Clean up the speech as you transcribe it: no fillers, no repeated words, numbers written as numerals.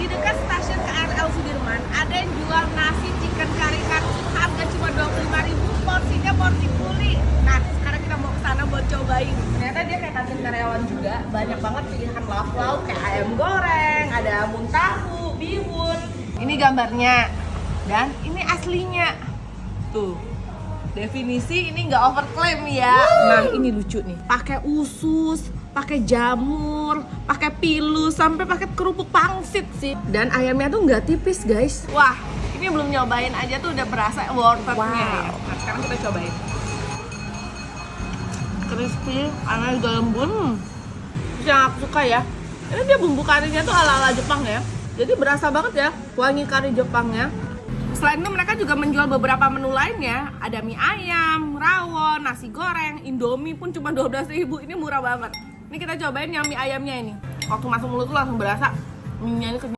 dekat stasiun KRL Sudirman ada yang jual nasi chicken kari katsu harga cuma 25.000, porsinya porsi kuli. Nah, sekarang kita mau ke sana buat cobain. Ternyata dia kayak kantin karyawan juga, banyak banget pilihan lauk-lauk kayak ayam goreng, ada muntahu, bihun. Ini gambarnya dan ini aslinya. Tuh. Definisi ini nggak overclaim ya. Nah, ini lucu nih. Pakai usus, pakai jamur, pakai pilus, sampai pakai kerupuk pangsit sih. Dan ayamnya tuh nggak tipis, guys. Wah, ini belum nyobain aja tuh udah berasa worth it-nya ya. Nah, sekarang kita cobain. Crispy, ayamnya juga lembut. Terus yang aku suka ya, ini dia bumbu karinya tuh ala-ala Jepang ya. Jadi berasa banget ya wangi kari Jepangnya. Selain itu mereka juga menjual beberapa menu lainnya. Ada mie ayam, rawon, nasi goreng, indomie pun cuma 12.000. Ini murah banget. Ini kita cobain yang mie ayamnya ini. Waktu masuk mulut tuh langsung berasa mie-nya ini